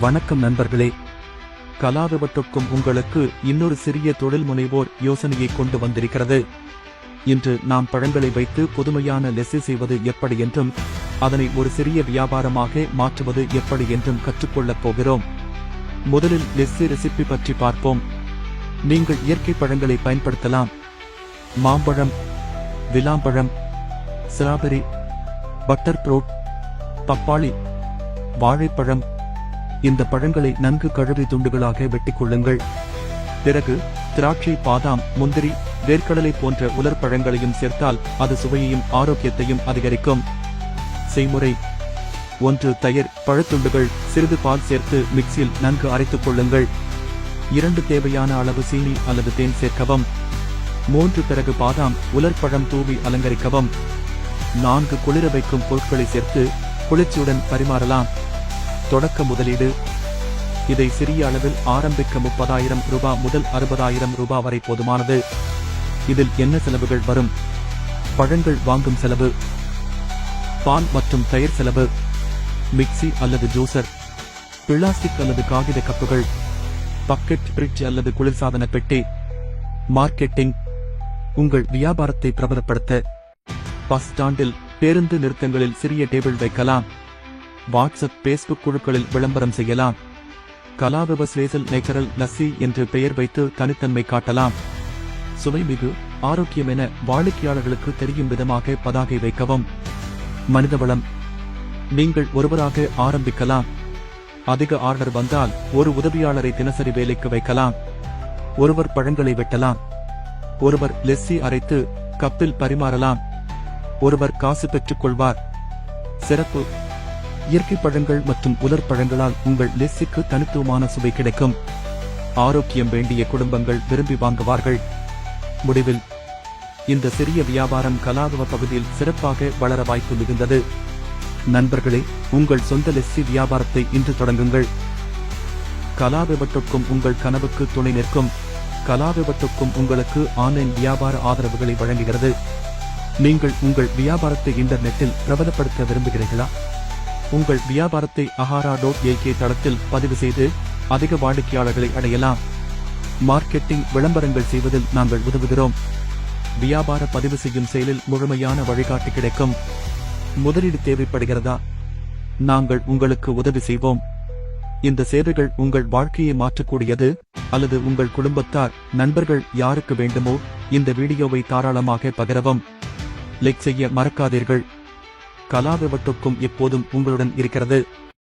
வணக்கம் நண்பர்களே. கலாவிவற்றுக்கும் உங்களுக்கு இன்னொரு சிறிய தொழில் முனைவோர் யோசனையை கொண்டு வந்திருக்கிறது. இன்று நாம் பழங்களை வைத்து புதுமையான லெஸ்ஸி செய்வது எப்படி என்றும் அதனை ஒரு சிறிய வியாபாரமாக மாற்றுவது எப்படி என்றும் கற்றுக்கொள்ளப் போகிறோம். முதலில் லெஸ்ஸி ரெசிபி பற்றி பார்ப்போம். நீங்கள் இயற்கை பழங்களை பயன்படுத்தலாம். மாம்பழம், விளாம்பழம், ஸ்ட்ராபெரி, பட்டர் ஃப்ரூட், பப்பாளி, வாழைப்பழம். இந்த பழங்களை நன்கு கழுவி துண்டுகளாக வெட்டிக் கொள்ளுங்கள். பிறகு திராட்சை, பாதாம், முந்திரி, வேர்க்கடலை போன்ற உலர் பழங்களையும் சேர்த்தால் அது சுவையையும் ஆரோக்கியத்தையும் அதிகரிக்கும். செய்முறை: 1. தயிர், பழத்துண்டுகள், சிறிது பால் சேர்த்து மிக்சியில் நன்கு அரைத்துக் கொள்ளுங்கள். 2. தேவையான அளவு சீனி அல்லது தேன் சேர்க்கவும். 3. பிறகு பாதாம், உலர் பழம் தூவி அலங்கரிக்கவும். 4. குளிர வைக்கும் பொருட்களை சேர்த்து குளிர்ச்சியுடன் பரிமாறலாம். தொடக்க முதலீடு: இதை சிறிய அளவில் ஆரம்பிக்க 30,000 ரூபாய் முதல் 60,000 ரூபாய் வரை போதுமானது. இதில் என்ன செலவுகள் வரும்? பழங்கள் வாங்கும் செலவு, பால் மற்றும் தயிர் செலவு, மிக்சி அல்லது ஜூசர், பிளாஸ்டிக் அல்லது காகித கப்புகள், பக்கெட், ஃப்ரிட்ஜ் அல்லது குளிர்சாதன பெட்டி. மார்க்கெட்டிங்: உங்கள் வியாபாரத்தை பிரபலப்படுத்த பஸ் ஸ்டாண்டில், பேருந்து நிறுத்தங்களில் சிறிய டேபிள் வைக்கலாம். வாட்ஸ்அப், பேஸ்புக் குழுக்களில் விளம்பரம் செய்யலாம். கலாவிவஸ்லேசல் நேச்சுரல் லஸ்ஸி என்று பெயர் வைத்து தனித்தன்மை காட்டலாம். சுவைமிகு, ஆரோக்கியம் என வாடிக்கையாளர்களுக்கு தெரியும் விதமாக பதாகை வைக்கவும். மனிதவளம்: நீங்கள் ஒருவராக ஆரம்பிக்கலாம். அதிக ஆர்டர் வந்தால் ஒரு உதவியாளரை தினசரி வேலைக்கு வைக்கலாம். ஒருவர் பழங்களை வெட்டலாம். ஒருவர் லெஸ்ஸி அரைத்து கப்பில் பரிமாறலாம். ஒருவர் காசு பெற்றுக் கொள்வார். சிறப்பு: இயற்கை பழங்கள் மற்றும் உலர் பழங்களால் உங்கள் லெஸ்ஸிக்கு தனித்துவமான சுவை கிடைக்கும். ஆரோக்கியம் வேண்டிய குடும்பங்கள் விரும்பி வாங்குவார்கள். முடிவில், இந்த சிறிய வியாபாரம் கலாவிவ பகுதியில் சிறப்பாக வளர வாய்ப்பு மிகுந்தது. நண்பர்களே, உங்கள் சொந்த லெஸ்ஸி வியாபாரத்தை இன்று தொடங்குங்கள். கலாவிவற்றுக்கும் உங்கள் கனவுக்கு துணை நிற்கும். கலாவிவற்றுக்கும் உங்களுக்கு ஆன்லைன் வியாபார ஆதரவுகளை வழங்குகிறது. நீங்கள் உங்கள் வியாபாரத்தை இன்டர்நெட்டில் பிரபலப்படுத்த விரும்புகிறீர்களா? உங்கள் வியாபாரத்தை ahara.lk தளத்தில் பதிவு செய்து அதிக வாடிக்கையாளர்களை அடையலாம். மார்க்கெட்டிங், விளம்பரங்கள் செய்வதில் நாங்கள் உதவுகிறோம். வியாபார பதிவு செய்யும் செயலில் முழுமையான வழிகாட்டி கிடைக்கும். முதலீடு தேவைப்படுகிறதா? நாங்கள் உங்களுக்கு உதவி செய்வோம். இந்த சேவைகள் உங்கள் வாழ்க்கையை மாற்றக்கூடியது. அல்லது உங்கள் குடும்பத்தார், நண்பர்கள் யாருக்கு வேண்டுமோ இந்த வீடியோவை தாராளமாக பகிரவும். லைக் செய்ய மறக்காதீர்கள். கலாவிவற்றுக்கும் எப்போதும் உங்களுடன் இருக்கிறது.